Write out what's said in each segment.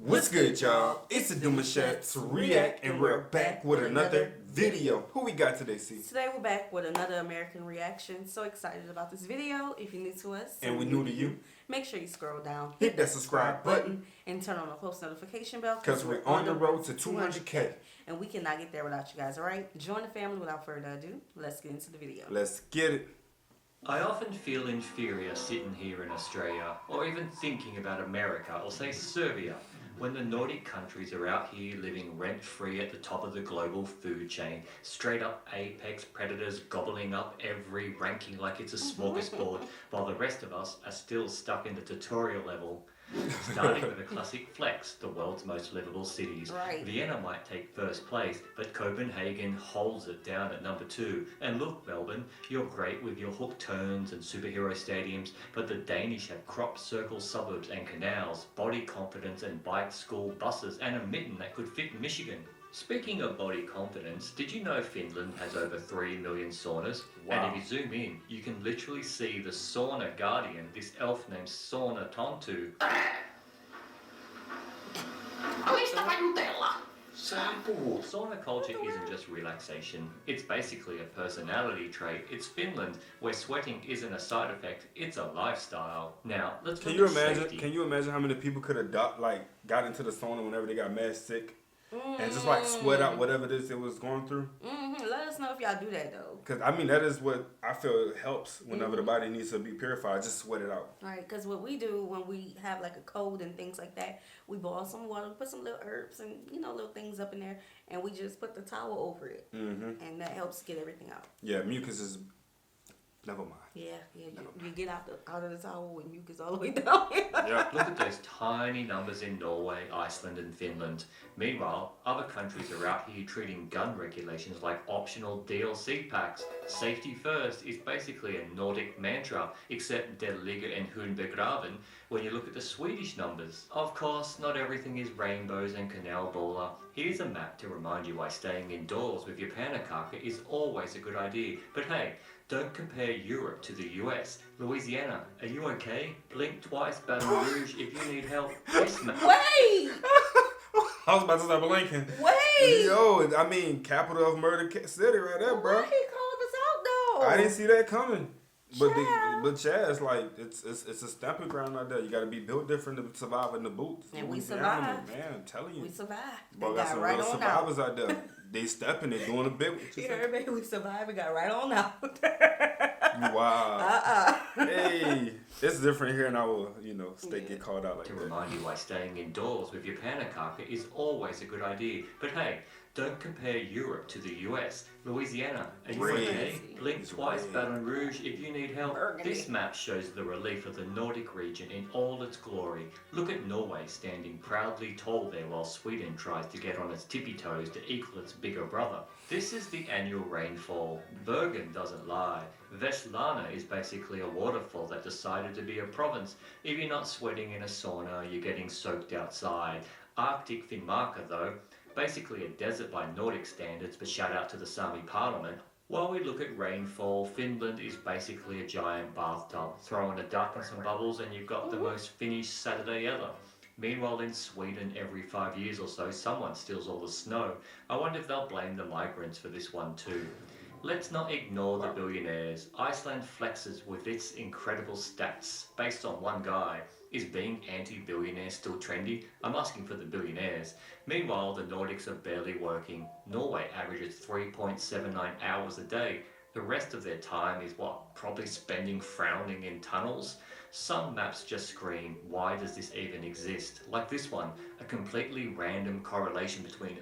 What's good, y'all? It's the Demouchet REACT, and we're back with another video. Who we got today, C? Today we're back with another American reaction. So excited about this video. If you're new to us And we new to you, make sure you scroll down, hit that subscribe button, and turn on the post notification bell because we're on the road to 200K. And we cannot get there without you guys, alright? Join the family without further ado. Let's get into the video. Let's get it. I often feel inferior sitting here in Australia, or even thinking about America, or say Serbia, when the Nordic countries are out here living rent-free at the top of the global food chain, straight up apex predators gobbling up every ranking like it's a smorgasbord, while the rest of us are still stuck in the tutorial level. Starting with a classic flex, the world's most livable cities. Right. Vienna might take first place, but Copenhagen holds it down at number 2. And look, Melbourne, you're great with your hook turns and superhero stadiums, but the Danish have crop circle suburbs and canals, body confidence and bike school buses, and a mitten that could fit Michigan. Speaking of body confidence, did you know Finland has over 3 million saunas? Wow. And if you zoom in, you can literally see the sauna guardian, this elf named Sauna Tontu. Sauna culture isn't just relaxation, it's basically a personality trait. It's Finland, where sweating isn't a side effect, it's a lifestyle. Now, let's Can look you at imagine? safety. Can you imagine how many people could have got into the sauna whenever they got mad sick and just like sweat out whatever it is it was going through? Let us know if y'all do that though. Because I mean that is what I feel helps whenever the body needs to be purified. Just sweat it out. Right, because what we do when we have like a cold and things like that, we boil some water, put some little herbs and little things up in there, and we just put the towel over it, and that helps get everything out. Yeah, mucus is. Never mind. Yeah, you get out of the towel with mucus all the way down. Yeah. Look at those tiny numbers in Norway, Iceland and Finland. Meanwhile, other countries are out here treating gun regulations like optional DLC packs. Safety first is basically a Nordic mantra, except der ligger en hund begraven when you look at the Swedish numbers. Of course, not everything is rainbows and canal baller. Here's a map to remind you why staying indoors with your panakaka is always a good idea. But hey, don't compare Europe to the US. Louisiana, are you okay? Blink twice, Baton Rouge, if you need help. Wait! I was about to start blinking. Wait! Yo, I mean, capital of murder city right there, bro. Why he called us out though? I didn't see that coming. But Child. but Chaz, like it's a stamping ground out there. You got to be built different to survive in the boots. And we Louisiana, survived. man. I'm telling you, We survived. bro, They got got some right real on survivors out. out there. They stepping, they doing a bit. You heard me? We survived. We got right on out. Wow. Hey, it's different here in our state get called out like To that. remind you why staying indoors with your panakaka is always a good idea. But hey, don't compare Europe to the US. Louisiana, are you Red. okay? Blink It's twice, red. Baton Rouge, if you need help. Burgundy. This map shows the relief of the Nordic region in all its glory. Look at Norway standing proudly tall there while Sweden tries to get on its tippy toes to equal its bigger brother. This is the annual rainfall. Bergen doesn't lie. Vestlana is basically a waterfall that decided to be a province. If you're not sweating in a sauna, you're getting soaked outside. Arctic Finnmark though, basically a desert by Nordic standards, but shout out to the Sami Parliament. While we look at rainfall, Finland is basically a giant bathtub. Throw in a duck and some bubbles and you've got the most Finnish Saturday ever. Meanwhile in Sweden, every 5 years or so, someone steals all the snow. I wonder if they'll blame the migrants for this one too. Let's not ignore the billionaires. Iceland flexes with its incredible stats based on one guy. Is being anti-billionaire still trendy? I'm asking for the billionaires. Meanwhile, the Nordics are barely working. Norway averages 3.79 hours a day. The rest of their time is what? Probably spending frowning in tunnels? Some maps just scream, why does this even exist? Like this one, a completely random correlation between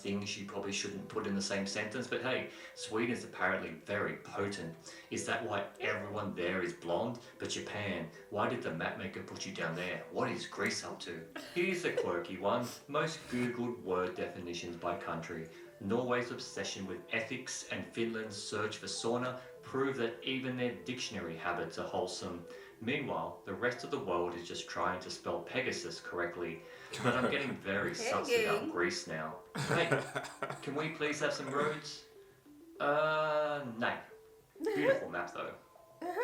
things you probably shouldn't put in the same sentence, but hey, Sweden is apparently very potent. Is that why everyone there is blonde? But Japan, why did the map maker put you down there? What is Greece up to? Here's a quirky one, most Googled word definitions by country. Norway's obsession with ethics and Finland's search for sauna prove that even their dictionary habits are wholesome. Meanwhile, the rest of the world is just trying to spell Pegasus correctly. But I'm getting very sus about Greece now. Hey, can we please have some roads? No. Beautiful map though.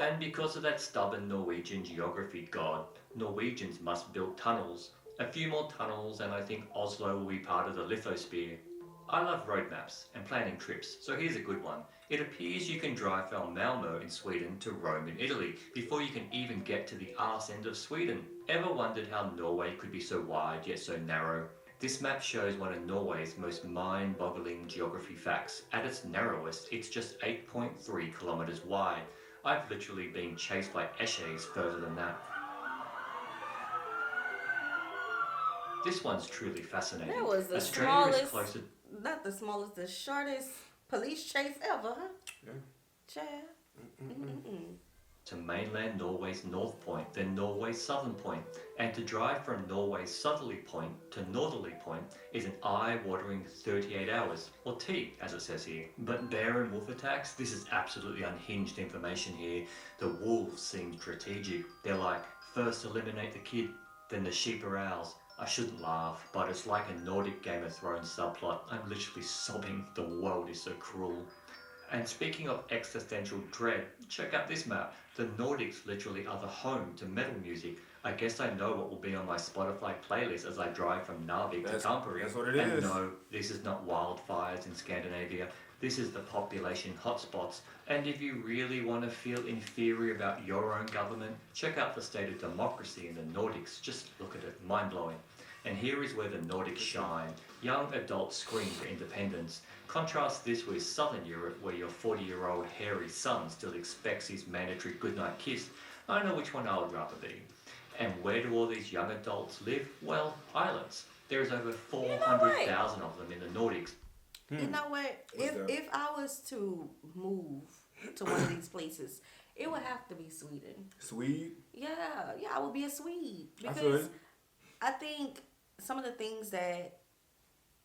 And because of that stubborn Norwegian geography god, Norwegians must build tunnels. A few more tunnels and I think Oslo will be part of the lithosphere. I love road maps and planning trips, so here's a good one. It appears you can drive from Malmö in Sweden to Rome in Italy before you can even get to the arse end of Sweden. Ever wondered how Norway could be so wide yet so narrow? This map shows one of Norway's most mind-boggling geography facts. At its narrowest, it's just 8.3 kilometers wide. I've literally been chased by esches further than that. This one's truly fascinating. That was the Australia smallest, is closer. not the smallest, the shortest police chase ever, huh? Yeah. Child. To mainland Norway's north point, then Norway's southern point. And to drive from Norway's southerly point to northerly point is an eye-watering 38 hours, or T, as it says here. But bear and wolf attacks, this is absolutely unhinged information here. The wolves seem strategic. They're like, first eliminate the kid, then the sheep or owls. I shouldn't laugh, but it's like a Nordic Game of Thrones subplot. I'm literally sobbing. The world is so cruel. And speaking of existential dread, check out this map. The Nordics literally are the home to metal music. I guess I know what will be on my Spotify playlist as I drive from Narvik to Tampere. That's what it and is. No, this is not wildfires in Scandinavia. This is the population hotspots. And if you really want to feel inferior about your own government, check out the state of democracy in the Nordics. Just look at it, mind-blowing. And here is where the Nordics shine. Young adults scream for independence. Contrast this with Southern Europe, where your 40-year-old hairy son still expects his mandatory goodnight kiss. I know which one I would rather be. And where do all these young adults live? Well, islands. There is over 400,000 of them in the Nordics. You know what? If I was to move to one of these places, it would have to be Sweden. Swede? Yeah, I would be a Swede. I feel Because it. I think some of the things that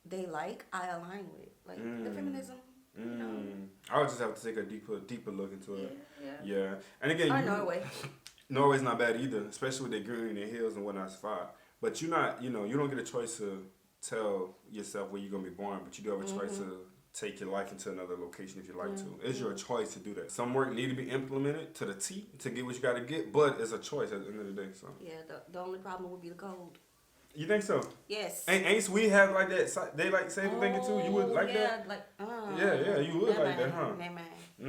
they like, I align with. Like the feminism, you know. I would just have to take a deeper look into it. Yeah. Yeah. And again, Or Norway. Norway's not bad either, especially with their greenery and their hills and whatnot. It's fine. But you're not, you don't get a choice to tell yourself where you're going to be born, but you do have a choice to take your life into another location if you like to. It's your choice to do that. Some work need to be implemented to the T to get what you got to get, but it's a choice at the end of the day. So Yeah, the only problem would be the cold. you think so? Yes. Ain't Swede have like that? They like same thinking too. You would like yeah, that? Like, Yeah, you would like that, huh? Nah, man. Yeah,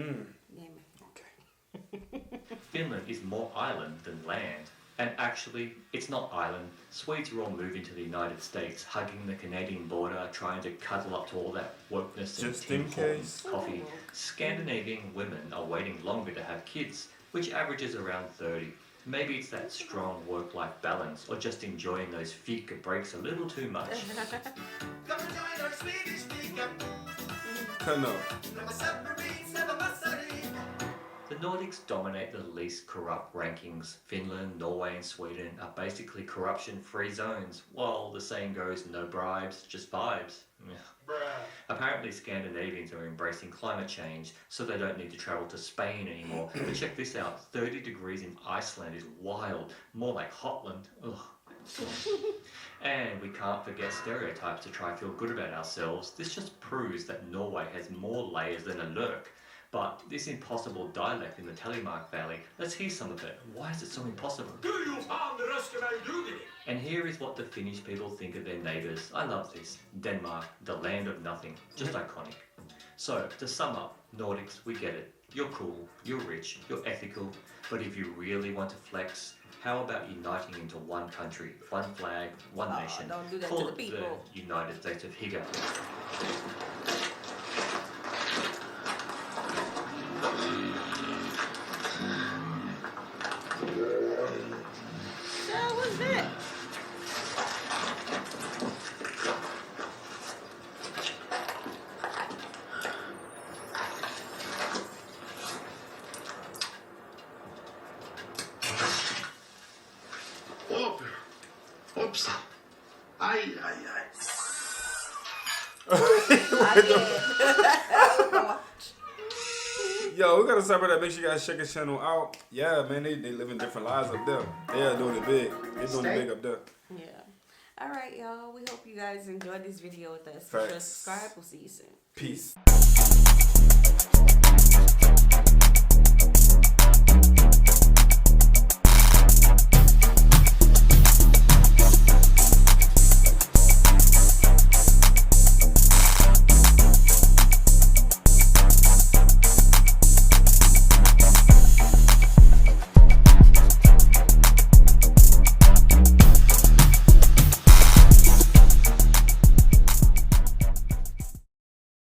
man. Okay. Finland is more island than land. And actually, it's not island. Swedes are all moving to the United States, hugging the Canadian border, trying to cuddle up to all that wokeness and Just in Tim Hortons case. coffee. Scandinavian women are waiting longer to have kids, which averages around 30. Maybe it's that strong work-life balance, or just enjoying those fika breaks a little too much. Come and join our Swedish fika. Cut no. Glömma submarines, never massari. The Nordics dominate the least corrupt rankings. Finland, Norway and Sweden are basically corruption-free zones. While the saying goes, no bribes, just vibes. Apparently Scandinavians are embracing climate change, so they don't need to travel to Spain anymore. But check this out, 30 degrees in Iceland is wild, more like Hotland. Ugh. And we can't forget stereotypes to try to feel good about ourselves. This just proves that Norway has more layers than a lurk. But this impossible dialect in the Telemark Valley, let's hear some of it. Why is it so impossible? And here is what the Finnish people think of their neighbours. I love this. Denmark, the land of nothing. Just iconic. So, to sum up, Nordics, we get it. You're cool, you're rich, you're ethical. But if you really want to flex, how about uniting into one country, one flag, one nation? Don't do that Call to the it people. the United States of Higa. So what's that? Oops. Ay. Yo, we gotta separate that. Make sure you guys check his channel out. Yeah, man, they living different lives up there. They are doing it big. They're doing it big up there. Yeah. All right, y'all. We hope you guys enjoyed this video with us. Facts. Subscribe. We'll see you soon. Peace.